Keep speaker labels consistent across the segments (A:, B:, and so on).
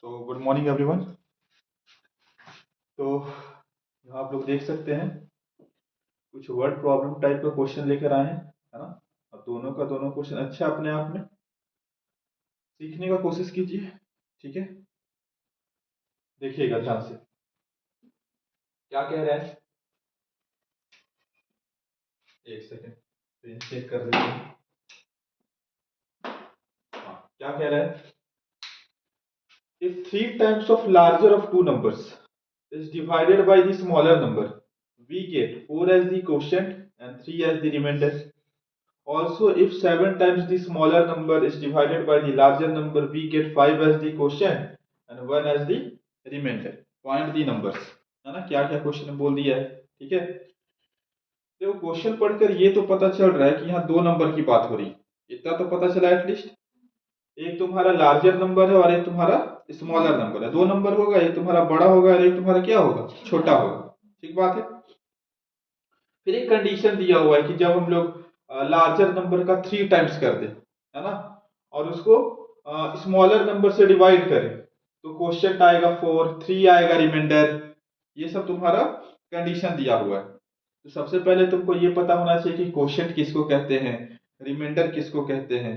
A: तो good morning everyone. तो यहाँ आप लोग देख सकते हैं कुछ वर्ड प्रॉब्लम टाइप का क्वेश्चन लेकर आए हैं, है ना। अब दोनों का दोनों क्वेश्चन अच्छा अपने आप में, सीखने का कोशिश कीजिए, ठीक है। देखिएगा ध्यान से क्या कह रहा है। एक सेकेंड चेक कर लेते हैं। क्या कह रहा है, if 3 times of larger of two numbers is divided by the smaller number, we get 4 as the quotient and 3 as the remainder. Also, if 7 times the smaller number is divided by the larger number, we get 5 as the quotient and 1 as the remainder. Find the numbers, है ना। क्या क्या question बोल दिया है, ठीक है। देखो क्वेश्चन पढ़कर ये तो पता चल रहा है कि यहाँ दो नंबर की बात हो रही है, इतना तो पता चला एटलीस्ट। एक तुम्हारा लार्जर नंबर है और एक तुम्हारा स्मॉलर नंबर है। दो नंबर होगा, एक तुम्हारा बड़ा होगा और एक तुम्हारा क्या होगा, छोटा होगा। ठीक बात है। फिर एक कंडीशन दिया हुआ है कि जब हम लोग लार्जर नंबर का 3 टाइम्स कर दे, है ना, और उसको स्मॉलर नंबर से डिवाइड करें तो क्वेश्चन आएगा 4, 3 आएगा रिमाइंडर। ये सब तुम्हारा कंडीशन दिया हुआ है। तो सबसे पहले तुमको ये पता होना चाहिए कि क्वेश्चन किसको कहते हैं, रिमाइंडर किसको कहते हैं,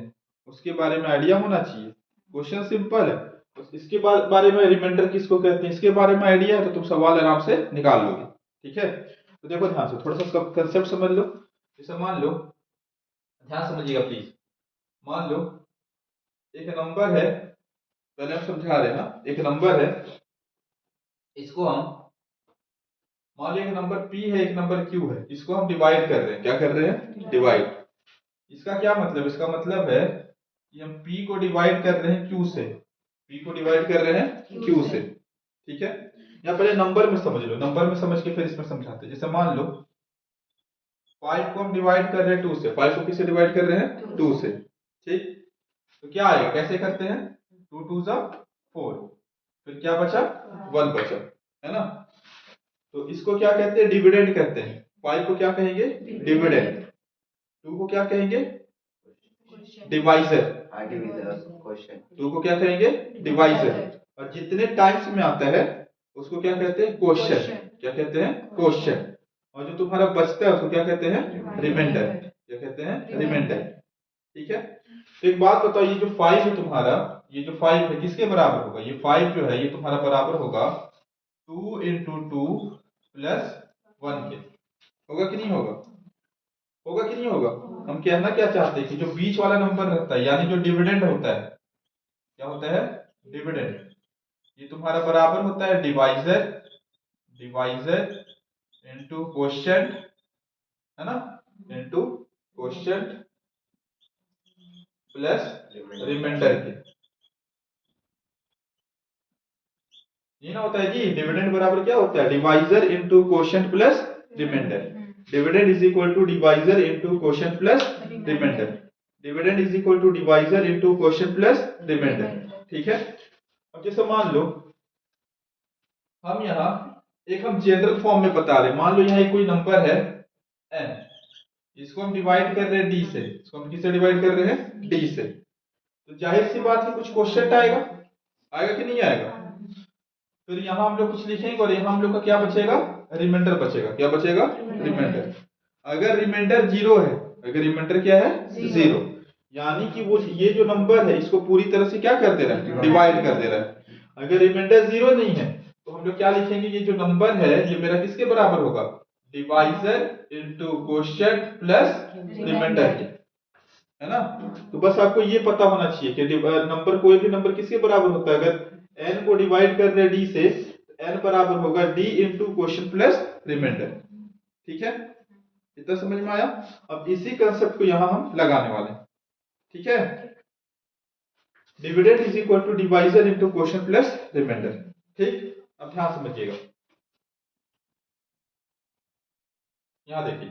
A: उसके बारे में आइडिया होना चाहिए। क्वेश्चन सिंपल है, तो इसके बारे में रिमाइंडर किसको कहते हैं इसके बारे में आइडिया है तो तुम सवाल आराम से निकाल लोगे, ठीक है। तो देखो ध्यान से थोड़ा सा कंसेप्ट समझ लो। जैसे मान लो, ध्यान समझिएगा प्लीज। मान लो एक नंबर है, पहले हम समझा रहे हैं ना। एक नंबर है, इसको हम मान लो एक नंबर p है, एक नंबर q है, इसको हम डिवाइड कर रहे हैं। क्या कर रहे हैं, डिवाइड। इसका क्या मतलब, इसका मतलब है कि हम p को डिवाइड कर रहे हैं q से, p को डिवाइड कर रहे हैं q से, ठीक है। या पहले नंबर में समझ लो, नंबर में समझ के फिर इसमें समझाते हैं। जैसे मान लो 5 को हम डिवाइड कर रहे हैं 2 से। 5 को किससे डिवाइड कर रहे हैं, 2 से, ठीक। तो क्या आएगा, कैसे करते हैं, 2 2 जा 4, फिर क्या बचा, 1 बचा, है ना। तो इसको क्या कहते हैं, डिविडेंड कहते हैं। 5 को क्या कहेंगे, डिविडेंड। 2 को क्या कहेंगे, डिवाइजर। 2 को क्या कहेंगे, डिवाइजर। और जितने टाइम्स में आता है उसको क्या कहते हैं, क्वोशिएंट। क्या कहते हैं, क्वोशिएंट। और जो तुम्हारा बचता है उसको क्या कहते हैं, रिमाइंडर। क्या कहते हैं, रिमाइंडर, ठीक है। तो एक बात बताओ, ये जो 5 है तुम्हारा, ये जो 5 है किसके बराबर होगा, ये 5 जो है ये तुम्हारा बराबर होगा 2 इंटू 2 प्लस 1 के। होगा कि नहीं होगा, होगा कि नहीं होगा। हम कहना क्या चाहते हैं कि जो बीच वाला नंबर रहता है यानी जो डिविडेंड होता है, क्या होता है, डिविडेंड, ये तुम्हारा बराबर होता है डिवाइजर, डिवाइजर इंटू क्वोशिएंट, है ना, इंटू क्वोशिएंट प्लस रिमाइंडर के। ये ना होता है जी, डिविडेंड बराबर क्या होता है, divisor into quotient plus remainder. Dividend is equal to divisor into quotient plus remainder. Dividend is equal to divisor into quotient plus remainder, ठीक है। अब जैसे मान लो हम यहाँ एक हम जनरल फॉर्म में बता रहे, मान लो यहाँ एक कोई नंबर है n, इसको हम डिवाइड कर रहे हैं d से। इसको हम किससे डिवाइड कर रहे हैं, d से। तो जाहिर सी बात है कुछ क्वेश्चन आएगा, आएगा कि नहीं आएगा। फिर यहाँ हम लोग कुछ लिखेंगे और यहाँ हम लोग का क्या बचेगा, रिमाइंडर बचेगा। क्या बचेगा, रिमाइंडर। अगर रिमाइंडर 0 है, अगर रिमाइंडर क्या है, 0, यानी कि वो ये जो नंबर है इसको पूरी तरह से क्या कर दे रहा है, डिवाइड कर दे रहा है। अगर रिमाइंडर 0 नहीं है तो हम लोग क्या लिखेंगे, ये जो नंबर है ये मेरा किसके बराबर होगा, divisor into quotient plus remainder के, है ना। तो बस आपको ये पता होना चाहिए कि नंबर, कोई भी नंबर किसके बराबर होता है। अगर n को डिवाइड कर रहे d से, n बराबर होगा d into quotient plus remainder, ठीक है। इतना समझ में आया। अब इसी कंसेप्ट को यहां हम लगाने वाले हैं, ठीक है। Dividend is equal to divisor into quotient plus remainder, ठीक। अब ध्यान समझिएगा, यहां देखिए।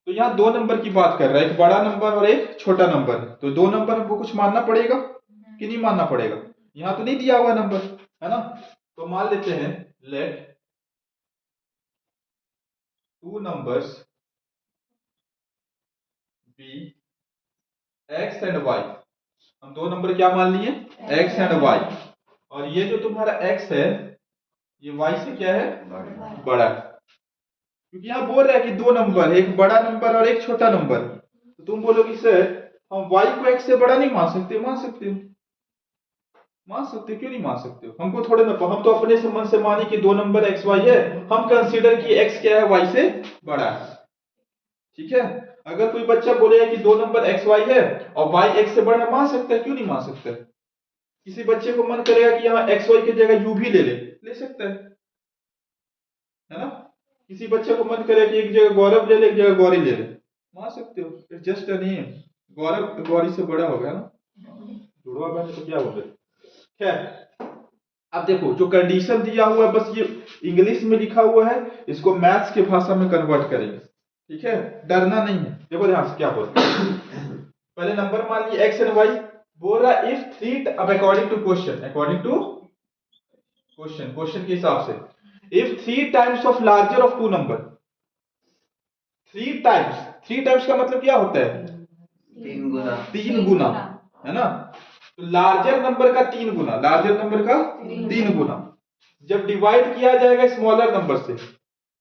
A: तो यहाँ दो नंबर की बात कर रहा है, एक बड़ा नंबर और एक छोटा नंबर। तो दो नंबर हमको कुछ मानना पड़ेगा कि नहीं मानना पड़ेगा। यहाँ तो नहीं दिया हुआ नंबर, है ना। तो मान लेते हैं let two numbers be x and y। हम दो नंबर क्या मान लिए, x एंड y। और ये जो तुम्हारा x है ये y से क्या है, बड़ा। क्योंकि यहाँ बोल रहा है कि दो नंबर, एक बड़ा नंबर और एक छोटा नंबर, तो तुम बोलोगे सर हम y को x से बड़ा नहीं मान सकते। मान सकते हो, मान सकते हो, क्यों नहीं मान सकते हो? हमको थोड़े ना, हम तो अपने मन से माने कि दो नंबर x y है, हम कंसीडर कि x क्या है, y से बड़ा है। ठीक है, अगर कोई बच्चा बोलेगा कि दो नंबर x y है और y x से बड़ा है, मान सकता है, क्यों नहीं मान सकता? किसी बच्चे को मन करेगा कि यहाँ x y की जगह u भी ले सकता है ना? किसी बच्चे को मन करे कि एक जगह गौरव ले ले, एक जगह गौरी ले ले, मान सकते हो। इट्स जस्ट अ नेम, गौरव गौरी से बड़ा होगा ना, जुड़वा बने तो क्या होगा। खैर, अब देखो जो कंडीशन दिया हुआ है, बस ये इंग्लिश में लिखा हुआ है, इसको मैथ्स की भाषा में कन्वर्ट करेंगे। ठीक है, डरना नहीं है। देखो ध्यान से क्या बोलते हैं। पहले नंबर मान लिए x एंड y, बोल रहा इफ थ्री, अब अकॉर्डिंग टू क्वेश्चन के हिसाब से, if 3 times of larger of two number, 3 times का मतलब क्या होता है, 3 गुना, है ना? तो लार्जर नंबर का 3 गुना, लार्जर नंबर का 3 गुना जब डिवाइड किया जाएगा स्मॉलर नंबर से,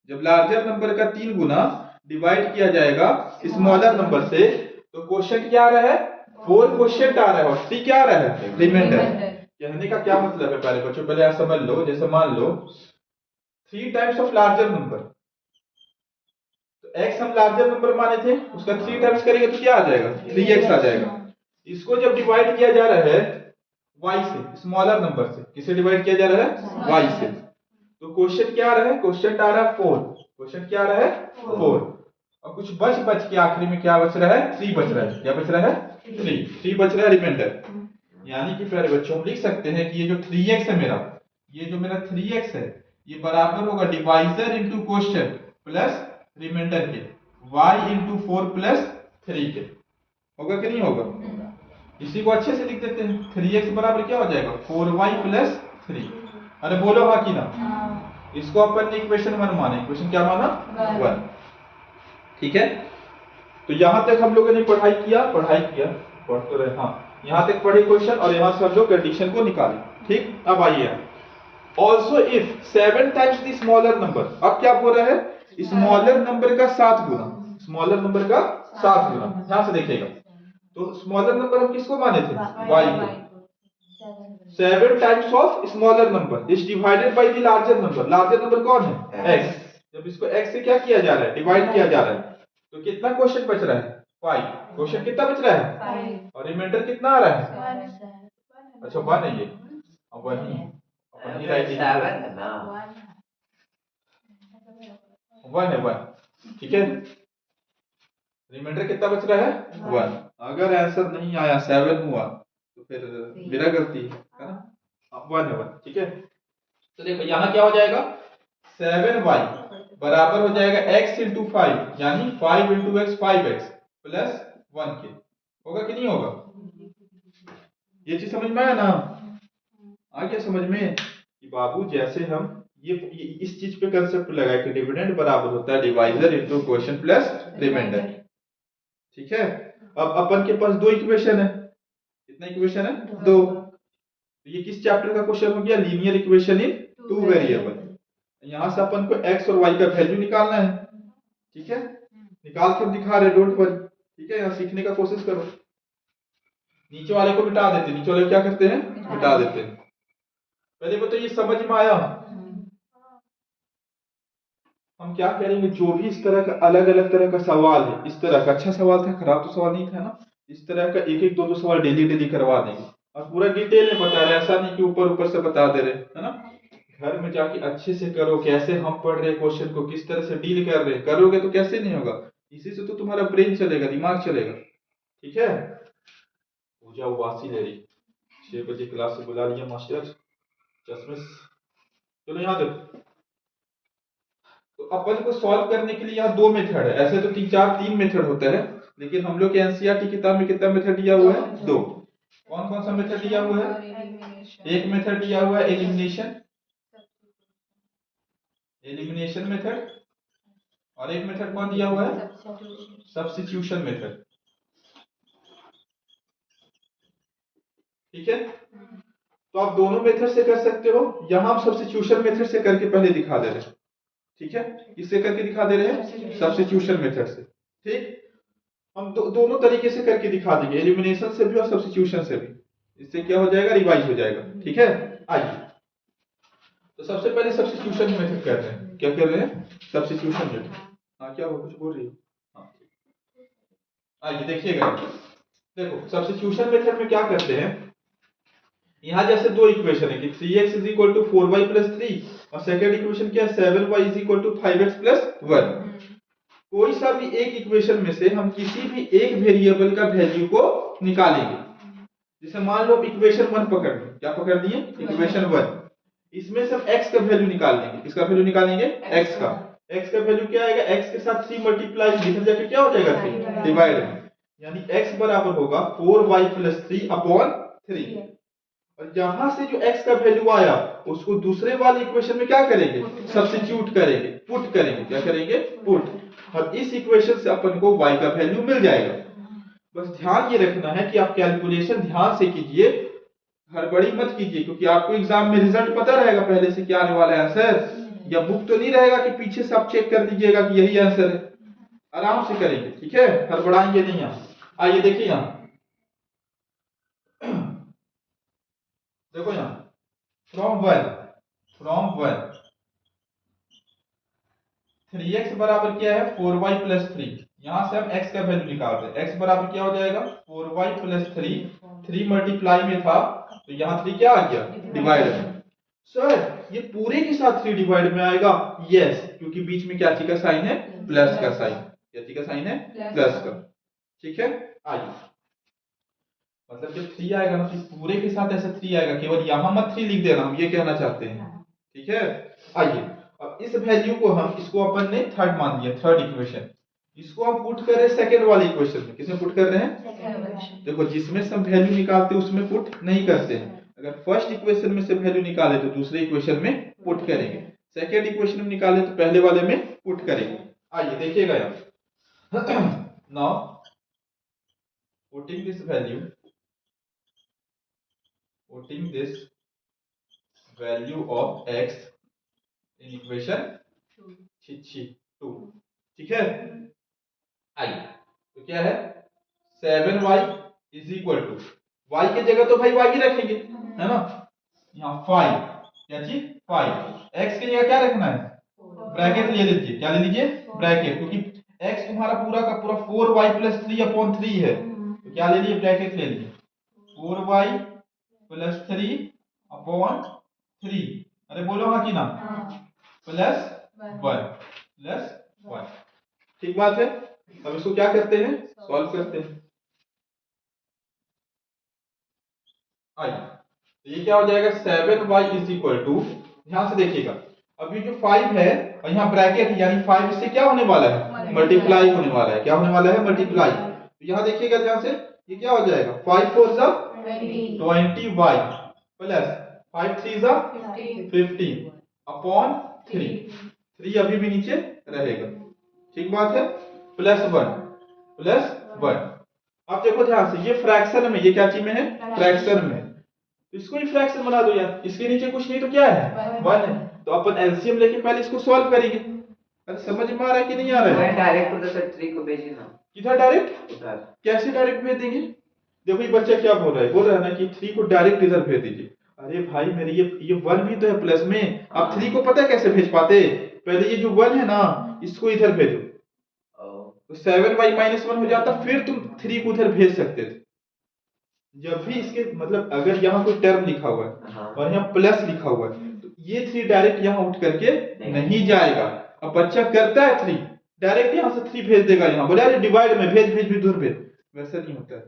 A: जब लार्जर नंबर का 3 गुना डिवाइड किया जाएगा स्मॉलर नंबर से, तो क्वेश्चन क्या आ रहा है, 4 क्वेश्चन आ रहा है और 3 क्या आ रहा है, रिमाइंडर। कहने का क्या मतलब है, पहले बच्चों पहले आप समझ लो। जैसे मान लो 3 टाइम्स ऑफ लार्जर नंबर, तो x हम लार्जर नंबर माने थे, उसका 3 टाइम्स करेंगे तो क्या आ जाएगा, 3x आ जाएगा। इसको जब डिवाइड किया जा रहा है y से, स्मॉलर नंबर से, किसे डिवाइड किया जा रहा है, y से, तो क्वेश्चन क्या आ रहा है, क्वेश्चन आ रहा है 4, क्वेश्चन क्या आ रहा है 4, और कुछ बच के आखिरी में क्या बच रहा है, 3 बच रहा है। क्या बच रहा है, 3 बच रहा है रिमाइंडर। यानी कि प्यारे बच्चों हम लिख सकते हैं कि ये जो 3x है मेरा, ये जो मेरा 3x है, ये बराबर होगा divisor into question plus remainder के, y इनटू 4 प्लस 3 के। होगा कि नहीं होगा? इसी को अच्छे से लिख देते हैं। 3x बराबर क्या हो जाएगा, 4y प्लस 3। अरे बोलो हाँ कि ना? इसको अपन ने इक्वेशन 1 माना। इक्वेशन क्या माना, 1। ठीक है, तो यहां तक हम लोगों ने पढ़ाई किया, पढ़ तो रहे, हाँ यहां तक पढ़े क्वेश्चन, और यहां से हम लोग कंडीशन को निकाले। ठीक, अब आइए also if 7 times the smaller number, अब क्या बोल रहा है, स्मॉलर नंबर का 7 गुना, स्मॉलर नंबर का 7 गुना। ध्यान से देखिएगा, तो स्मॉलर नंबर हम किसको माने थे, y को। 7 times of smaller number is divided by the larger number, larger number कौन है, x। जब इसको x से क्या किया जा रहा है, डिवाइड किया जा रहा है, तो कितना क्वेश्चन बच रहा है, 5। क्वेश्चन कितना बच रहा है, और रिमाइंडर कितना आ रहा है, अच्छा 1 है ये, अब वही अपन ही राइट, 7 है ना, 1 है 1। ठीक है, रिमाइंडर कितना बच रहा है, 1। अगर आंसर नहीं आया 7 हुआ तो फिर मेरा गलती है ना, 1 है 1। ठीक है, तो देखो यहाँ क्या हो जाएगा, 7y बराबर हो जाएगा x इंटू 5, यानी 5 इंटू एक्स 5x प्लस 1 के। होगा कि नहीं होगा? ये चीज समझ में आया ना? आ गया समझ में कि बाबू जैसे हम ये इस चीज पे कंसेप्ट लगाए कि डिविडेंड बराबर होता है divisor into quotient plus remainder. ठीक है, अब अपन के पास 2 इक्वेशन है। कितना इक्वेशन है, 2। तो ये किस चैप्टर का क्वेश्चन हो गया, लीनियर इक्वेशन इन 2 वेरिएबल। यहां से अपन को x और y का वैल्यू निकालना है। ठीक है, निकाल के दिखा रहे, डोंट वरी। ठीक है, यहाँ सीखने का कोशिश करो। नीचे वाले को मिटा देते, नीचे वाले को क्या करते हैं, मिटा देते हैं। पहले बताइए समझ में आया? हम क्या करेंगे, जो भी इस तरह का अलग अलग तरह का सवाल है, इस तरह का अच्छा सवाल था, खराब तो सवाल नहीं था ना, इस तरह का एक एक दो दो सवाल डेली करवा देंगे, और पूरा डिटेल में बता रहे, ऐसा नहीं कि ऊपर ऊपर से बता दे रहे, है ना। घर में जाके अच्छे से करो, कैसे हम पढ़ रहे क्वेश्चन को, किस तरह से डील कर रहे, करोगे तो कैसे नहीं होगा, इसी से तो तुम्हारा ब्रेन चलेगा, दिमाग चलेगा। ठीक है, पूजा उबासी ले रही, 6 बजे क्लास से बुला लिया मास्टर, चश्मे। चलो यहाँ देखो, तो अपन को सॉल्व करने के लिए यहाँ 2 मेथड है, ऐसे तो 3 मेथड होते हैं, लेकिन हम लोग के एनसीईआरटी किताब में कितना मेथड दिया हुआ है, 2। कौन कौन सा मेथड दिया हुआ है, एक मेथड दिया हुआ है एलिमिनेशन मेथड, और एक मेथड कौन दिया हुआ है, सब्स्टिट्यूशन मेथड। ठीक है, तो आप दोनों मेथड से कर सकते हो, यहां हम सब्स्टिट्यूशन मेथड से करके पहले दिखा दे रहे हैं। ठीक है, किससे करके दिखा दे रहे हैं? सब्स्टिट्यूशन मेथड से। ठीक, हम दोनों तरीके से करके दिखा देंगे, एलिमिनेशन से भी और सब्स्टिट्यूशन से भी। इससे क्या हो जाएगा, रिवाइज हो जाएगा। ठीक है, आइए तो सबसे पहले सब्स्टिट्यूशन मेथड कर रहे हैं। क्या कर रहे हैं? Substitution method. हाँ क्या हो, कुछ बोल रही हो? हाँ, आइए देखिएगा। देखो सब्स्टिट्यूशन मेथड में क्या करते हैं, यहाँ जैसे दो इक्वेशन है कि 3x is equal to 4y plus 3 और सेकंड इक्वेशन क्या है 7y is equal to 5x plus 1। कोई सा भी एक इक्वेशन में से हम किसी भी एक वेरिएबल का वैल्यू को निकालेंगे। जैसे मान लो इक्वेशन 1 पकड़ लो, क्या पकड़ लिए? इक्वेशन 1। इसमें से हम x का वैल्यू निकाल लेंगे। किसका वैल्यू निकालेंगे? x का। x का वैल्यू क्या आएगा? x के साथ 3 मल्टीप्लाई इधर जाके क्या हो जाएगा? 3 डिवाइड में, यानी x बराबर होगा 4y प्लस 3 अपॉन 3। और यहां से जो x का वैल्यू आया उसको दूसरे वाले इक्वेशन में क्या करेंगे? सब्स्टिट्यूट करेंगे, पुट करेंगे। क्या करेंगे? पुट। और इस इक्वेशन से अपन को y का वैल्यू मिल जाएगा। बस ध्यान ये रखना है कि आप कैलकुलेशन ध्यान से कीजिए, हड़बड़ी मत कीजिए, क्योंकि आपको एग्जाम में रिजल्ट पता रहेगा पहले से क्या आने वाला है आंसर, या बुक तो नहीं रहेगा कि पीछे से आप चेक कर लीजिएगा कि यही आंसर है। आराम से करेंगे, ठीक है, हड़बड़ाएंगे नहीं। यहाँ आइए देखिए, यहाँ देखो, यहाँ फ्रॉम वन 3x बराबर क्या है? 4y plus 3। यहां से हम x का वैल्यू निकाल रहे हैं। x बराबर क्या हो जाएगा? 4y plus 3। 3 मल्टीप्लाई में था तो यहाँ 3 क्या आ गया? डिवाइड में। सर ये पूरे के साथ 3 डिवाइड में आएगा? यस, क्योंकि बीच में क्या का साइन है? प्लस का साइन। क्या का साइन है? प्लस का। ठीक है, आइए मतलब जब 3 आएगा ना तो पूरे के साथ ऐसे 3 आएगा, केवल यहां मत 3 लिख देना, हम ये कहना चाहते हैं। ठीक है, आइए अब इस वैल्यू को हम, इसको अपन ने थर्ड मान लिया, थर्ड इक्वेशन। इसको हम पुट कर रहे हैं सेकंड वाले इक्वेशन में। किसमें पुट कर रहे हैं? देखो जिसमें से हम वैल्यू निकालते हैं उसमें पुट नहीं करते हैं। अगर फर्स्ट इक्वेशन में से वैल्यू निकाले तो दूसरे इक्वेशन में पुट करेंगे, सेकंड इक्वेशन में निकाले तो पहले वाले में पुट करेंगे। आइए देखिएगा यहाँ now putting this value of x in equation 2। ठीक है, आइए तो क्या है? 7y is equal to, y की जगह तो भाई y ही रखेंगे, है ना। यहाँ 5, क्या चीज? 5। x की जगह क्या रखना है? ब्रैकेट ले लीजिए। क्या ले लीजिए? ब्रैकेट, क्योंकि x तुम्हारा पूरा का पूरा 4y प्लस 3 अपॉन 3 है, तो क्या ले लिए? ब्रैकेट ले लिए। 4y प्लस 3 अपॉन 3, अरे बोलो हाँ कि ना? प्लस 1। ठीक बात है। अब इसको क्या करते हैं? सॉल्व करते हैं। आइए तो ये क्या हो जाएगा? 7y इज इक्वल टू, ध्यान से देखिएगा, अभी जो 5 है और यहाँ ब्रैकेट है, यानी 5 इससे क्या होने वाला है? मल्टीप्लाई होने वाला है। क्या होने वाला है? मल्टीप्लाई। तो यहाँ देखिएगा ध्यान से, ये क्या हो जाएगा? 5 4 जा 20y प्लस 5 3 जा 15 अपॉन 3 अभी भी नीचे रहेगा। ठीक बात है, प्लस 1। अब देखो ध्यान से, ये फ्रैक्शन में, ये क्या चीज में है? फ्रैक्शन में। तो इसको ही फ्रैक्शन बना दो यार, इसके नीचे कुछ नहीं तो क्या है? 1 है। तो अपन एलसीएम लेके पहले इसको सॉल्व करेंगे। अरे समझ में आ रहा है कि नहीं आ रहा है?
B: डायरेक्ट उधर से 3 को भेजिए ना।
A: किधर डायरेक्ट?
B: उधर
A: कैसे डायरेक्ट भेज देंगे? देखो ये बच्चा क्या बोल रहा है, बोल रहा है ना कि 3 को डायरेक्ट इधर भेज दीजिए। अरे भाई मेरी ये 1 भी तो है प्लस में, आप 3 को पता है कैसे भेज पाते? पहले ये जो 1 है ना इसको इधर भेजो, तो 7y माइनस 1 हो जाता, फिर तुम 3 को उधर भेज सकते थे। जब भी इसके मतलब अगर यहाँ कोई टर्म लिखा हुआ है और यहाँ प्लस लिखा हुआ है तो ये 3 डायरेक्ट यहाँ उठ करके नहीं जाएगा। अब बच्चा करता है 3 डायरेक्ट यहाँ से 3 भेज देगा, यहाँ बोले अरे डिवाइड में भेज भेज भी दूर भेज, वैसा नहीं होता है।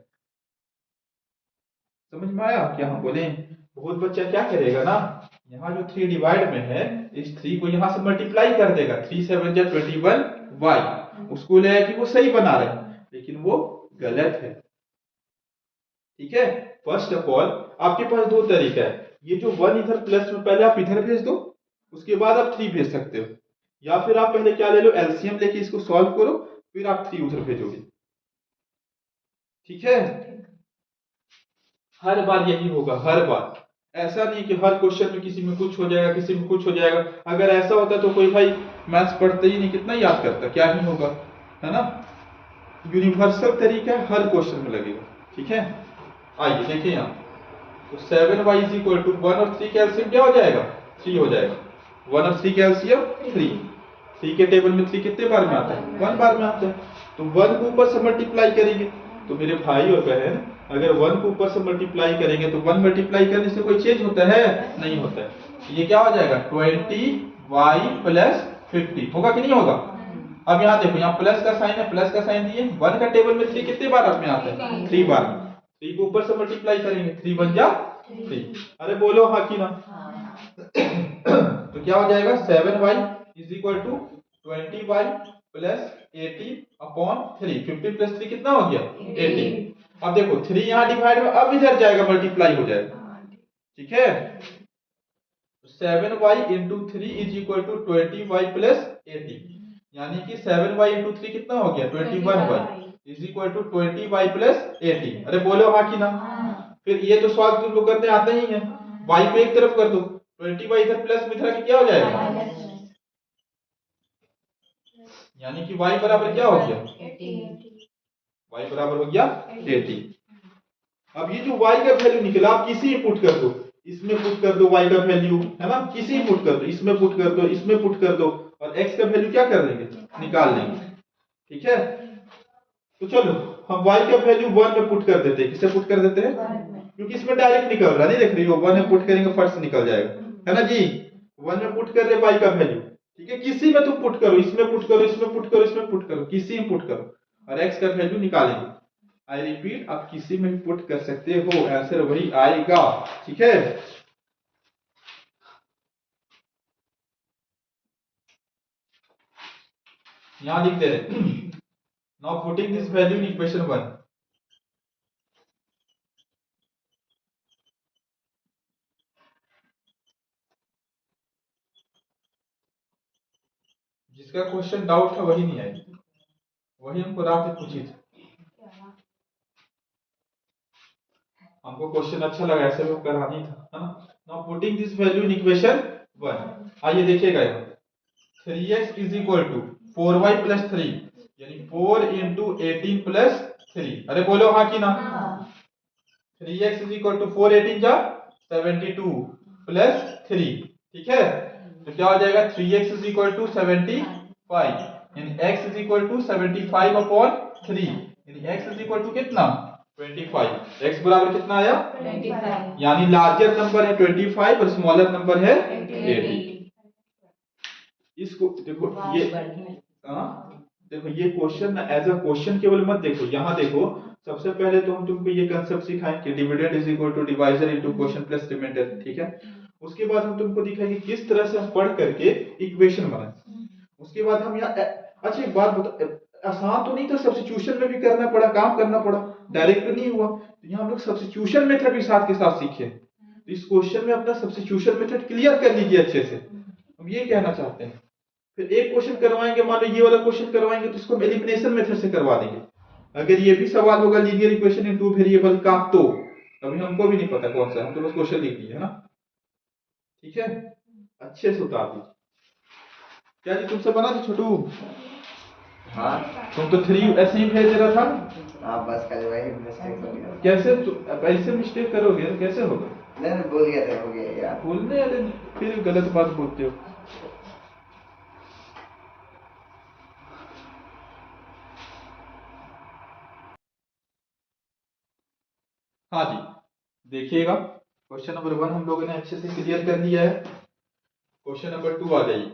A: समझ में आया क्या हम बोले? बहुत बच्चा क्या करेगा ना, यहाँ जो 3 डिवाइड में है इस 3 को यहाँ से मल्टीप्लाई कर देगा, 3 7 जा 21y, उसको लगेगा कि वो सही बना रहे हैं, लेकिन वो गलत है। ठीक है, फर्स्ट ऑफ ऑल आपके पास दो तरीका है, ये जो 1 इधर प्लस में पहले आप इधर भेज दो, उसके बाद आप 3 भेज सकते हो, या फिर आप पहले क्या ले लो, एलसीएम लेके इसको सॉल्व करो, फिर आप 3 उधर भेजोगे। ठीक है, हर बार यही होगा, हर बार ऐसा नहीं कि हर क्वेश्चन में किसी में कुछ हो जाएगा, किसी में कुछ हो जाएगा। अगर ऐसा होता तो कोई भाई मैथ्स पढ़ते ही नहीं, कितना याद करता, क्या ही होगा, है ना। यूनिवर्सल तरीका हर क्वेश्चन में लगेगा, ठीक है। आइए देखिए यहाँ, तो 7y इज इक्वल टू 1 और 3 कैल्सियम क्या हो जाएगा, 3 हो जाएगा। 1 और 3 कैल्सियम 3 के टेबल में 3 कितने बार में आता है, 1 बार में आता है। तो 1 को ऊपर से मल्टीप्लाई करेंगे, तो मेरे भाई और बहन अगर 1 को ऊपर से मल्टीप्लाई करेंगे तो 1 मल्टीप्लाई करने से कोई चेंज होता है, नहीं होता है। ये क्या हो जाएगा 20y प्लस 50 होगा कि नहीं होगा। अब यहाँ देखो, यहाँ प्लस का साइन है, प्लस का साइन दिए, 1 का टेबल में 3 कितने बार में आता है, 3 बार में। 3 को ऊपर से मल्टीप्लाई करेंगे, 3 बन जा 3। अरे बोलो हाँ कि ना। तो क्या हो जाएगा 7y is equal to 20y plus 80 upon 3। 50 plus 3 कितना हो गया 80। अब देखो 3 यहाँ डिवाइड में अब इधर जाएगा, मल्टीप्लाई हो जाएगा, ठीक है। 7y into 3 is equal to 20y plus 80, यानी कि 7y इंटू 3 कितना हो गया 21y is equal to 20y plus 80। अरे बोलो हाँ कि ना। फिर ये तो सवाल तुम लोग करने आते ही हैं, y को एक तरफ कर दो, 20y इधर प्लस में इधर क्या हो जाएगा, यानी कि y बराबर क्या हो गया, y बराबर हो गया 80। अब ये जो y का वैल्यू निकला, आप किसी पुट कर दो, इसमें पुट कर दो y का वैल्यू, है ना, किसी पुट कर दो, इसमें पुट कर दो, इसमें पुट कर दो, और x का वैल्यू क्या कर लेंगे, निकाल लेंगे, ठीक है। तो चलो हम y का वैल्यू 1 में पुट कर देते हैं। किसे पुट कर देते हैं, क्योंकि इसमें डायरेक्ट निकल रहा, नहीं देख रही हो, 1 में पुट करेंगे फट से निकल जाएगा, है ना जी। 1 में पुट कर रहे y का वैल्यू, ठीक है। किसी में तुम पुट करो, इसमें पुट करो, इसमें पुट करो, इसमें पुट करो, किसी में पुट करो, और x का वैल्यू निकालेंगे। आई रिपीट, आप किसी में पुट कर सकते हो, आंसर वही आएगा, ठीक है। यहां लिख दे रहे, now putting this value in equation 1, जिसका क्वेश्चन डाउट था वही नहीं आई, वही हमको रात में पूछी थी, हमको क्वेश्चन अच्छा लगा, ऐसे में करानी था, है ना। Now putting this value in equation 1, आइए देखिएगा यहाँ 3x is equal to 4y plus 3, यानी 4 इंटू 18 प्लस 3। अरे बोलो हाँ कि ना। 3x इज इक्वल टू 4 18 जा 72 प्लस 3, ठीक है। तो क्या हो जाएगा 3x इज इक्वल टू 75, यानी x is equal to 75 upon 3, यानी x इज इक्वल टू कितना 25। x बराबर कितना आया 25, यानी लार्जर नंबर है 25 और स्मॉलर नंबर है 80। इसको देखो ये, हाँ देखो ये क्वेश्चन एज अ क्वेश्चन केवल मत देखो, यहाँ देखो सबसे पहले तो हम तुमको ये कंसेप्ट सिखाएं कि dividend is equal to divisor into quotient plus remainder, ठीक है। उसके बाद हम तुमको दिखाएंगे किस तरह से हम पढ़ करके इक्वेशन बनाए। उसके बाद हम यहाँ अच्छा एक बात बता, आसान तो नहीं था, सब्स्टिट्यूशन में भी करना पड़ा, काम करना पड़ा, डायरेक्ट नहीं हुआ। तो यहाँ हम लोग सब्स्टिट्यूशन मेथड भी साथ के साथ सीखे। तो इस क्वेश्चन में अपना सब्स्टिट्यूशन मेथड क्लियर कर लीजिए अच्छे से, हम ये कहना चाहते हैं। फिर एक क्वेश्चन करवाएंगे, मान लो ये वाला क्वेश्चन करवाएंगे तो इसको हम एलिमिनेशन मेथड से करवा देंगे। अगर ये भी सवाल होगा linear equation in two variable का, तो अभी हमको भी नहीं पता कौन सा, हम तो बस क्वेश्चन लिख दिए, है ना, ठीक है। अच्छे से उतार दीजिए। क्या जी तुमसे बना था छोटू,
B: हाँ
A: तुम तो 3 ऐसे ही भेज रहा था।
B: हाँ, बस कल वही मिस्टेक हो गया।
A: कैसे ऐसे मिस्टेक करोगे, कैसे होगा,
B: नहीं भूल गया था, हो गया यार।
A: बोलने वाले फिर गलत बात बोलते हो। हाँ जी देखिएगा, क्वेश्चन नंबर 1 हम लोगों ने अच्छे से क्लियर कर लिया है। क्वेश्चन नंबर 2 आ जाइए।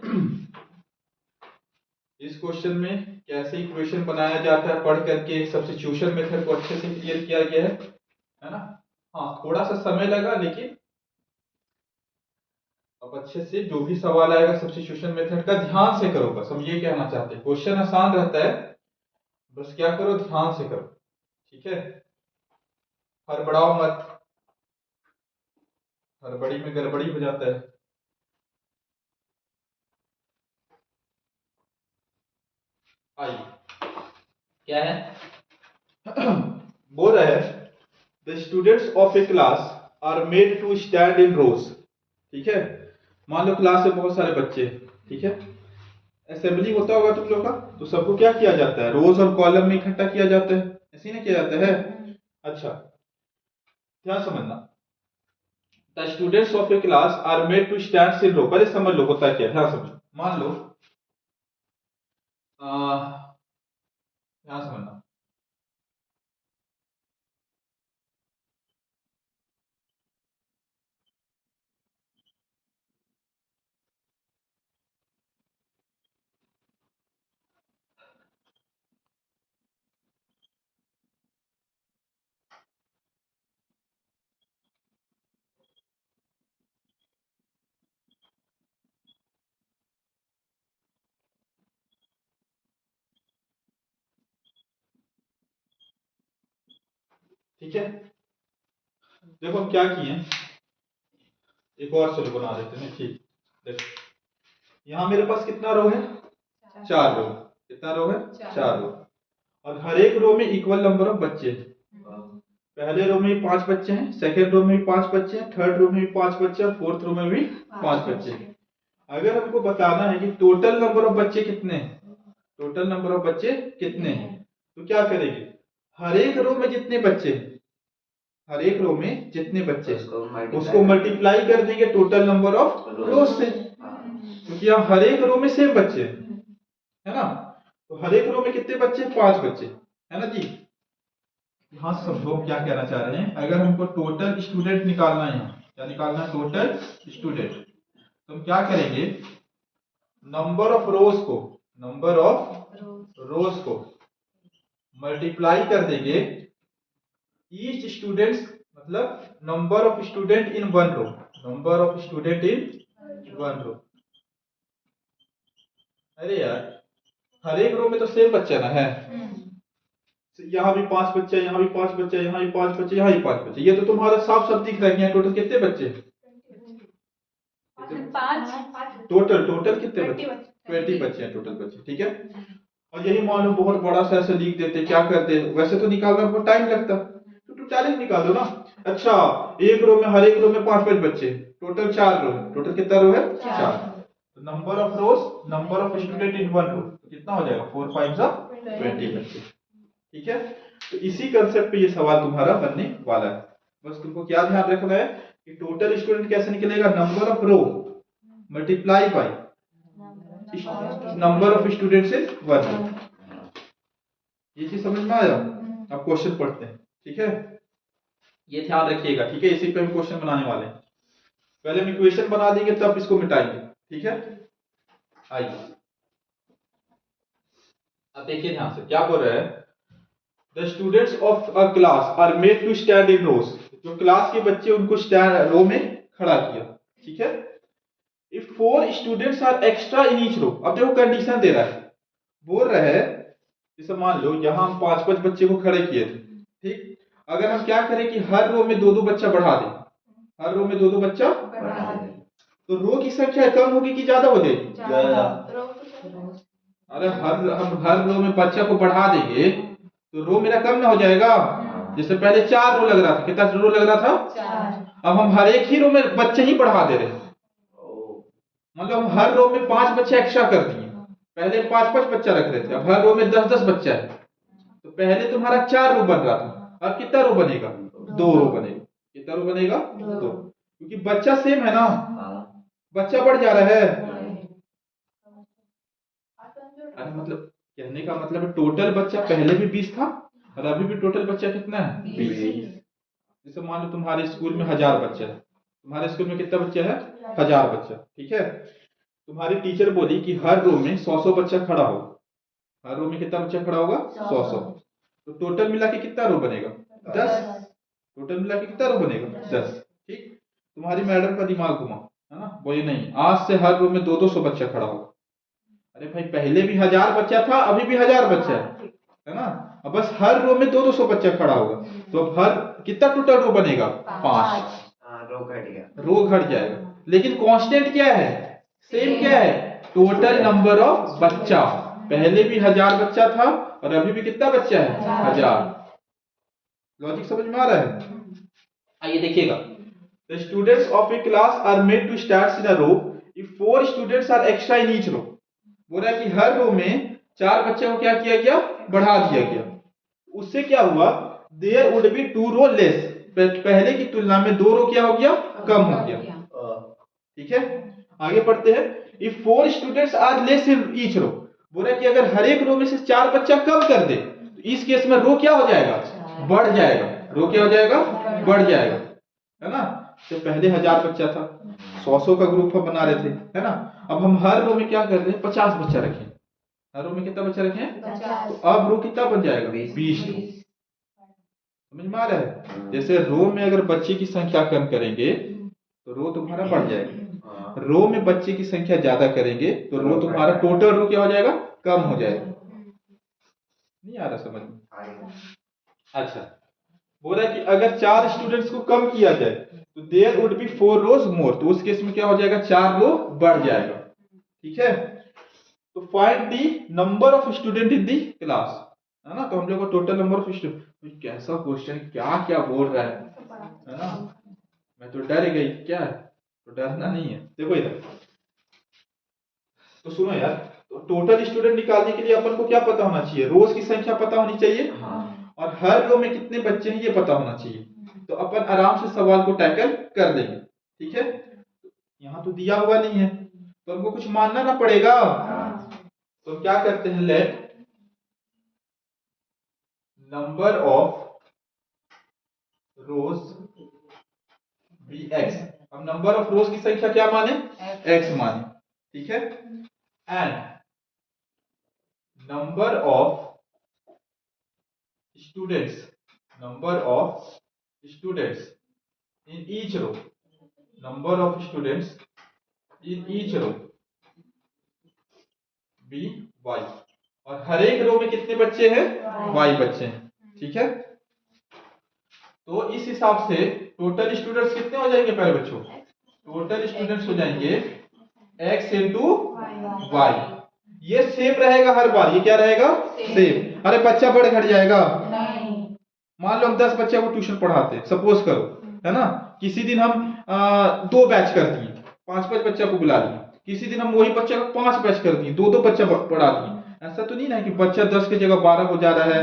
A: इस क्वेश्चन में कैसे इक्वेशन बनाया जाता है पढ़ करके, सब्स्टिट्यूशन मेथड को अच्छे से क्लियर किया गया है ना। हाँ थोड़ा सा समय लगा, लेकिन अब अच्छे से जो भी सवाल आएगा सब्स्टिट्यूशन मेथड का ध्यान से करो, बस हम ये कहना चाहते हैं। क्वेश्चन आसान रहता है, बस क्या करो ध्यान से करो, ठीक है। हड़बड़ाओ मत, हड़बड़ी में गड़बड़ी हो जाता है। आइए क्या है बोल रहा है, the students of a class are made to stand in rows. ठीक है, मान लो क्लास में बहुत सारे बच्चे हैं, ठीक है, असेंबली होता होगा तुम लोग का, तो सबको क्या किया जाता है, रोज और कॉलम में इकट्ठा किया जाता है, ऐसे ही ना किया जाता है। अच्छा, ध्यान समझना, the students of a class are made to stand in row. पहले समझ लो होता क्या है, ध्यान समझो। मान लो ध्यान समझना, ठीक है, देखो हम क्या किए, एक और चलो बना देते हैं। ठीक, देखो यहाँ मेरे पास कितना रो है, 4 रो। कितना रो है, 4 रो, और हर एक रो में इक्वल नंबर ऑफ बच्चे हैं। पहले रो में भी 5 बच्चे हैं, सेकेंड रो में भी 5 बच्चे हैं, थर्ड रो में भी 5 बच्चे और फोर्थ रो में भी 5 बच्चे हैं। अगर हमको बताना है कि टोटल नंबर ऑफ बच्चे कितने हैं, टोटल नंबर ऑफ बच्चे कितने हैं, तो क्या करेंगे, हर एक रो में जितने बच्चे हैं, हर एक रो में जितने बच्चे उसको मल्टीप्लाई कर देंगे टोटल नंबर ऑफ रोज से, क्योंकि यहाँ हर एक रो में सेम बच्चे हैं, है ना। तो हर एक रो में कितने बच्चे, 5 बच्चे, है ना जी। यहाँ से समझो क्या कहना चाह रहे हैं, अगर हमको टोटल स्टूडेंट निकालना है, क्या निकालना है, टोटल स्टूडेंट, तो हम क्या करेंगे, नंबर ऑफ रोज को, नंबर ऑफ रोज को मल्टीप्लाई कर देंगे ईच स्टूडेंट्स, मतलब number of student in one row, number of student in one row. अरे यार, हर एक रो में तो सेम बच्चा ना है, यहाँ भी 5 बच्चे, यहाँ भी 5 बच्चे, यहाँ भी 5 बच्चे, यहाँ भी 5 बच्चे, ये तो तुम्हारा साफ साफ दिख रहा है। यहाँ टोटल कितने बच्चे, टोटल टोटल कितने बच्चे, 20 बच्चे हैं टोटल बच्चे, ठीक है। और यही मान लो बहुत बड़ा सा ऐसे लिख देते, क्या करते, वैसे तो निकालना बहुत टाइम लगता, तो टोटल निकाल दो ना। अच्छा, एक रो में, हर एक रो में 5-5 बच्चे, टोटल 4 रो है, टोटल कितना रो है, 4। तो number of rows, number of student in one row, तो कितना हो जाएगा, 4 5 20 बच्चे, ठीक है। तो इसी कंसेप्ट पे ये सवाल तुम्हारा बनने वाला है। बस तुमको क्या ध्यान रखना है कि टोटल स्टूडेंट कैसे निकलेगा, number of row multiply by number of students in one row. ये चीज समझ में आया। अब क्वेश्चन पढ़ते हैं, ठीक है, ये ध्यान रखिएगा, ठीक है। इसी पे हम क्वेश्चन बनाने वाले हैं। पहले हम इक्वेशन बना देंगे तब इसको मिटाएंगे, ठीक है। आइए अब देखिए ध्यान से, क्या बोल रहा है, the students of a class are made to stand in rows. जो क्लास के बच्चे उनको स्टैंड रो में खड़ा किया, ठीक है। If 4 students are extra in each row, अब देखो कंडीशन दे रहा है, बोल रहा है जैसे मान लो यहां हम 5-5 बच्चे को खड़े किए थे, ठीक। अगर हम क्या करें कि हर रो में 2-2 बच्चा बढ़ा दें, हर रो में 2-2 बच्चा बढ़ा दें, तो रो की संख्या कम होगी कि ज्यादा हो जाएगी, ज्यादा। अरे हम हर रो में बच्चा को बढ़ा देंगे तो रो मेरा कम ना हो जाएगा। जैसे पहले 4 रो लग रहा था, कितना रो लग रहा था, 4। अब हम हर एक ही रो में बच्चे ही बढ़ा दे रहे हैं, मतलब हम हर रो में 5 बच्चे एक्स्ट्रा कर दिए। पहले 5-5 बच्चा रख रहे थे, अब हर रो में 10-10 बच्चा है। तो पहले तुम्हारा 4 रो बन रहा था, अब कितना रो बनेगा, 2 रो बनेगा। कितना रो बनेगा, 2, क्योंकि बच्चा सेम है ना, बच्चा बढ़ जा रहा है। अरे मतलब कहने का मतलब टोटल बच्चा पहले भी 20 था और अभी भी टोटल बच्चा कितना है, 20। जैसे मान लो तुम्हारे स्कूल में 1000 बच्चा है, तुम्हारे स्कूल में कितना बच्चा है, 1000 बच्चा, ठीक है। तुम्हारी टीचर बोली कि हर रो में 100-100 बच्चा खड़ा हो, हर रो में कितना बच्चा खड़ा होगा, 100-100। तो टोटल मिला के कितना रो बनेगा, 10। टोटल मिला के कितना रो बनेगा, 10, ठीक। तुम्हारी मैडम का दिमाग घुमा, है ना, बोली नहीं आज से हर रो में 200-200 बच्चा खड़ा होगा। अरे भाई पहले भी 1000 बच्चा था, अभी भी 1000 बच्चा है ना। अब बस हर रो में 200-200 बच्चा खड़ा होगा, तो अब हर कितना टोटल रो बनेगा, 5।
B: रो घट गया,
A: रो घट जाएगा, लेकिन कांस्टेंट क्या है, सेम क्या है, टोटल नंबर ऑफ बच्चा। पहले भी 1000 बच्चा था और अभी भी कितना बच्चा है, 1000। लॉजिक समझ में आ रहा है। आइए देखिएगा, The students of a class are made to start in a row if 4 students are extra in each row. बोल रहा है कि हर रो में 4 बच्चों को क्या किया गया, बढ़ा दिया गया। उससे क्या हुआ, there would be 2 row less, पहले की तुलना में 2 रो क्या हो गया, कम हो गया। ठीक है, आगे पढ़ते हैं। If 4 students are less in each row, बोल रहा है कि अगर हर एक रो में से 4 बच्चा कम कर दे तो इस केस में रो क्या हो जाएगा, बढ़ जाएगा। रो क्या हो जाएगा, बढ़ जाएगा, है ना। तो पहले 1000 बच्चा था, 100 का ग्रुप हम बना रहे थे, है ना। अब हम हर रो में क्या कर रहे हैं, 50 बच्चा रखें। हर रो में कितना बच्चा रखें, 50। तो अब रो कितना बन जाएगा, 20 रो। समझ में आ रहा है। जैसे रो में अगर बच्चे की संख्या कम करेंगे तो रो तुम्हारा बढ़ जाएगा, रो में बच्चे की संख्या ज्यादा करेंगे तो रो तुम्हारा टोटल रो क्या हो जाएगा, कम हो जाएगा। नहीं आ रहा समझ में। अच्छा, बोला कि अगर 4 स्टूडेंट्स को कम किया जाए तो देयर वुड बी 4 रोज मोर, तो उस केस में क्या हो जाएगा, 4 रो बढ़ जाएगा। ठीक है, तो find the number of student in the class, है ना। तो हम लोग को टोटल नंबर ऑफ स्टूडेंट, कैसा क्वेश्चन, क्या क्या बोल रहा है ना। मैं तो डर गई, क्या है, तो डरना नहीं है। देखो इधर तो सुनो यार, तो टोटल स्टूडेंट निकालने के लिए अपन को क्या पता होना चाहिए, रोज की संख्या पता होनी चाहिए, और हर रो में कितने बच्चे हैं ये पता होना चाहिए। तो अपन आराम से सवाल को टैकल कर देंगे। ठीक है, यहाँ तो दिया हुआ नहीं है तो हमको कुछ मानना ना पड़ेगा। तो क्या करते हैं, let number of rows be x. अब नंबर ऑफ रोज की संख्या क्या माने, एक्स माने। ठीक है, and number of students, number of students in each row, number of students in each row be y, और हर एक रो में कितने बच्चे हैं, वाई बच्चे हैं। ठीक है, तो इस हिसाब से टोटल स्टूडेंट्स कितने हो जाएंगे पहले बच्चों, टोटल स्टूडेंट्स हो जाएंगे x इंटू वाई। ये सेम रहेगा हर बार, ये क्या रहेगा, सेम। अरे बच्चा बढ़ घट जाएगा, मान लो हम 10 बच्चे को ट्यूशन पढ़ाते हैं, सपोज करो, है ना। किसी दिन हम 2 बैच कर दिए, 5-5 बच्चा को बुला लिए। किसी दिन हम वही बच्चा को 5 बैच कर दिए, 2-2 बच्चा पढ़ा दिए। ऐसा तो नहीं ना कि बच्चा 10 की जगह 12 हो जा रहा है,